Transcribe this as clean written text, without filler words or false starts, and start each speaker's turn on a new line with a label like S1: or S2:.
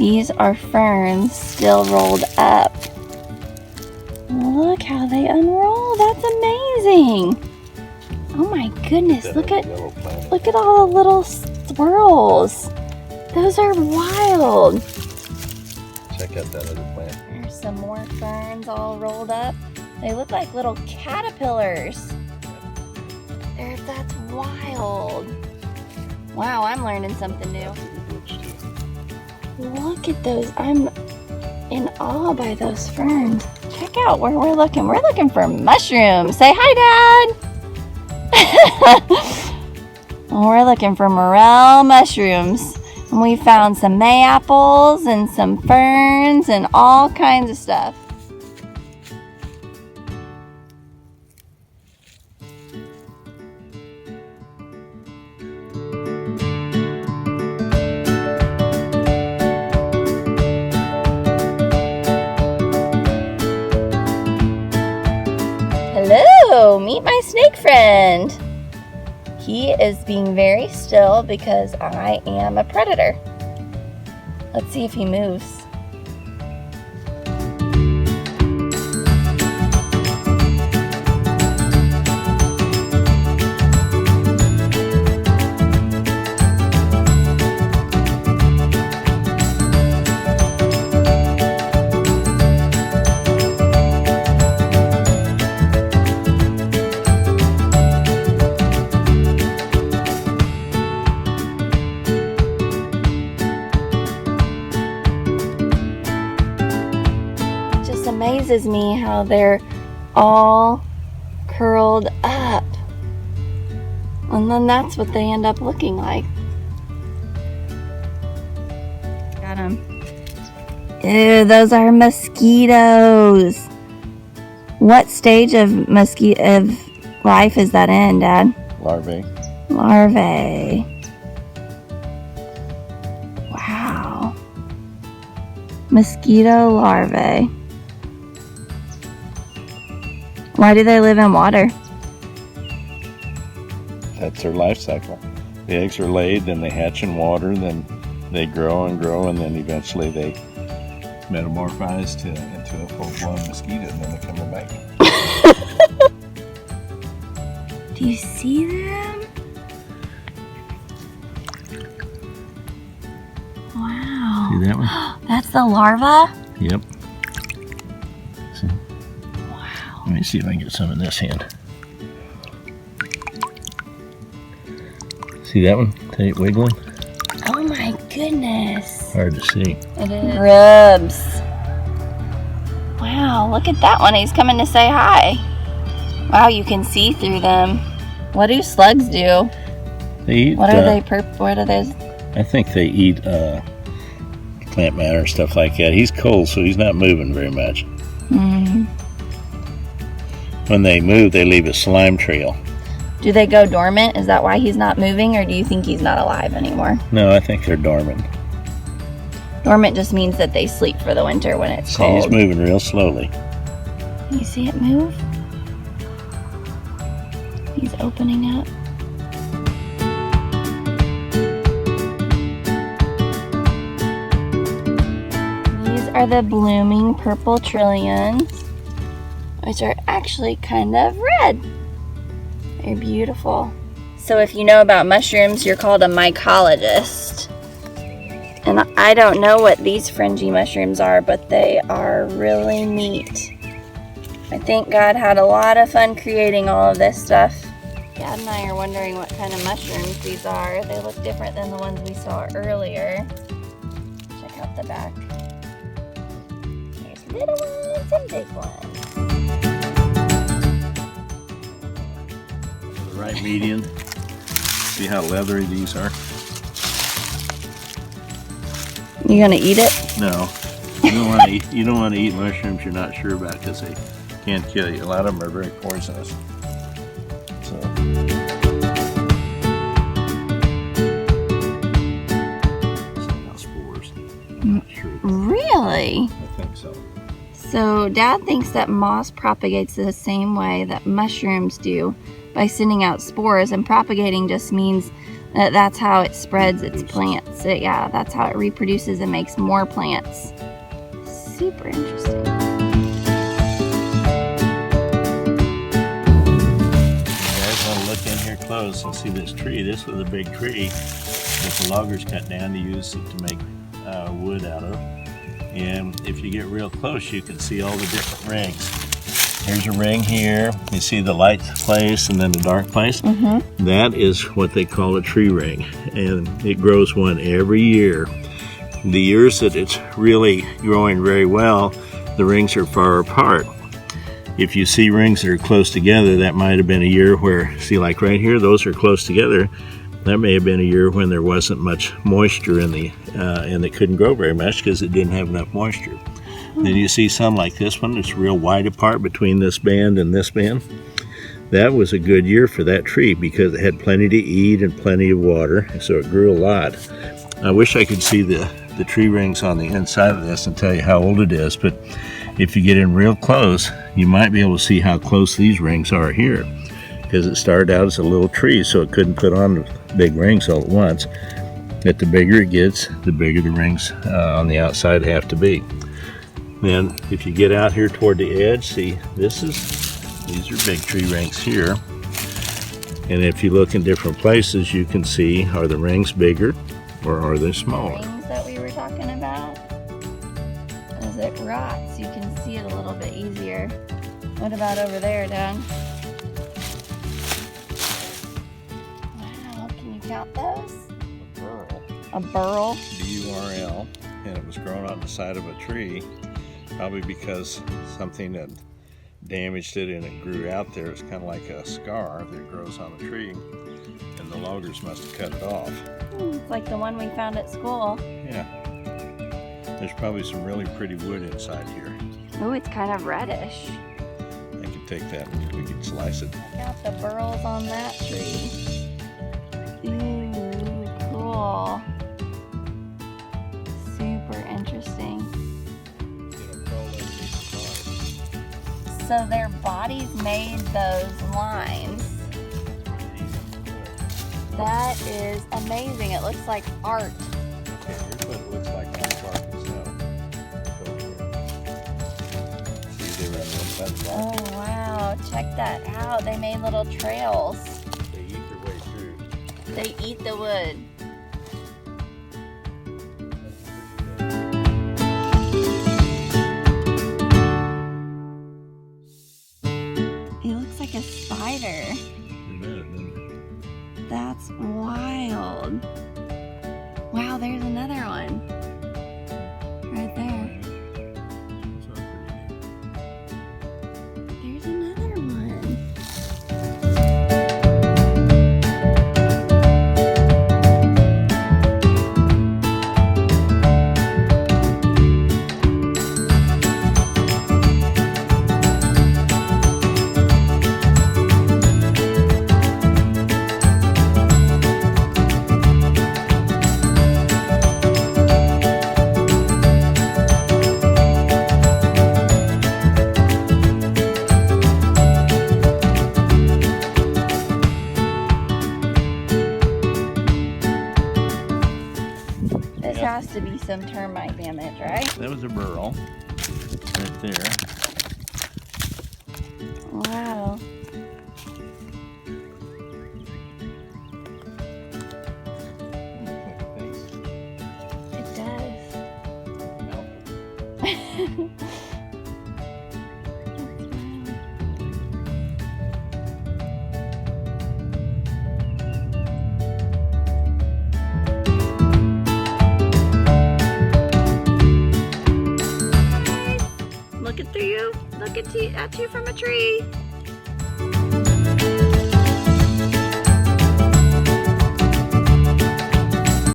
S1: These are ferns still rolled up. Look how they unroll. That's amazing. Oh my goodness, look at all the little swirls. Those are wild.
S2: Check out that other plant.
S1: There's some more ferns all rolled up. They look like little caterpillars. That's wild. Wow, I'm learning something new. Look at those. I'm in awe by those ferns. Check out where we're looking. We're looking for mushrooms. Say hi, Dad. We're looking for morel mushrooms. And we found some mayaples and some ferns and all kinds of stuff. Hello, meet my snake friend. He is being very still because I am a predator. Let's see if he moves. Amazes me how they're all curled up, and then that's what they end up looking like. Got them. Ew, those are mosquitoes. What stage of life is that in, Dad?
S2: Larvae.
S1: Larvae. Wow. Mosquito larvae. Why do they live in water?
S2: That's their life cycle. The eggs are laid, then they hatch in water, then they grow and grow, and then eventually they metamorphose into a full-blown mosquito, and then they come back.
S1: Do you see them? Wow.
S2: See that one?
S1: That's the larva?
S2: Yep. See? Wow. Let me see if I can get some in this hand. See that one? Tight wiggling?
S1: Oh my goodness.
S2: Hard to see.
S1: It is. Ribs. Wow, look at that one. He's coming to say hi. Wow, you can see through them. What do slugs do?
S2: They eat.
S1: What are they? What are those?
S2: I think they eat plant matter and stuff like that. He's cold, so he's not moving very much.
S1: Mm-hmm.
S2: When they move, they leave a slime trail.
S1: Do they go dormant? Is that why he's not moving, or do you think he's not alive anymore?
S2: No, I think they're dormant.
S1: Dormant just means that they sleep for the winter when it's cold.
S2: He's moving real slowly.
S1: You see it move? He's opening up. These are the blooming purple trillions, which are actually kind of red. They're beautiful. So if you know about mushrooms, you're called a mycologist. And I don't know what these fringy mushrooms are, but they are really neat. I think God had a lot of fun creating all of this stuff. Dad and I are wondering what kind of mushrooms these are. They look different than the ones we saw earlier. Check out the back. There's little ones and big ones.
S2: The right median. See how leathery these are?
S1: You gonna eat it?
S2: No. You don't want to eat mushrooms you're not sure about because they can kill you. A lot of them are very poisonous. So. Spores. I'm not sure.
S1: Really?
S2: I think so.
S1: So Dad thinks that moss propagates the same way that mushrooms do by sending out spores, and propagating just means That's how it spreads its plants. Yeah, that's how it reproduces and makes more plants. Super interesting.
S2: You guys want to look in here close and see this tree. This was a big tree that the loggers cut down to use it to make wood out of. And if you get real close, you can see all the different rings. Here's a ring here. You see the light place and then the dark place?
S1: Mm-hmm.
S2: That is what they call a tree ring. And it grows one every year. The years that it's really growing very well, the rings are far apart. If you see rings that are close together, that might have been a year where, see like right here, those are close together. That may have been a year when there wasn't much moisture in the, and it couldn't grow very much because it didn't have enough moisture. Then you see some like this one, it's real wide apart between this band and this band. That was a good year for that tree because it had plenty to eat and plenty of water, so it grew a lot. I wish I could see the tree rings on the inside of this and tell you how old it is, but if you get in real close, you might be able to see how close these rings are here, because it started out as a little tree, so it couldn't put on the big rings all at once. But the bigger it gets, the bigger the rings on the outside have to be. Then if you get out here toward the edge, see these are big tree rings here. And if you look in different places, you can see, are the rings bigger or are they smaller?
S1: Rings that we were talking about, as it rots, you can see it a little bit easier. What about over there, Doug? Wow, can you count those?
S2: A burl.
S1: A burl?
S2: B-U-R-L, and it was grown on the side of a tree, probably because something had damaged it and it grew out there. It's kind of like a scar that grows on a tree, and the loggers must have cut it off.
S1: It's like the one we found at school.
S2: Yeah. There's probably some really pretty wood inside here.
S1: Oh, it's kind of reddish.
S2: I could take that and we could slice it.
S1: Check out the burls on that tree. Ooh, cool. Super interesting. So their bodies made those lines. That is amazing. It looks like art.
S2: Okay, here's what it looks like on the bark itself. See, they were on the inside of the bark.
S1: Oh wow, check that out. They made little trails.
S2: They eat their way through.
S1: They eat the wood. It looks like a spider. That's wild. Wow, there's another one. Right there. There's another one. This has to be some termite damage, right?
S2: That was a burl right there.
S1: Wow. It does. Looking through you, look at you from a tree.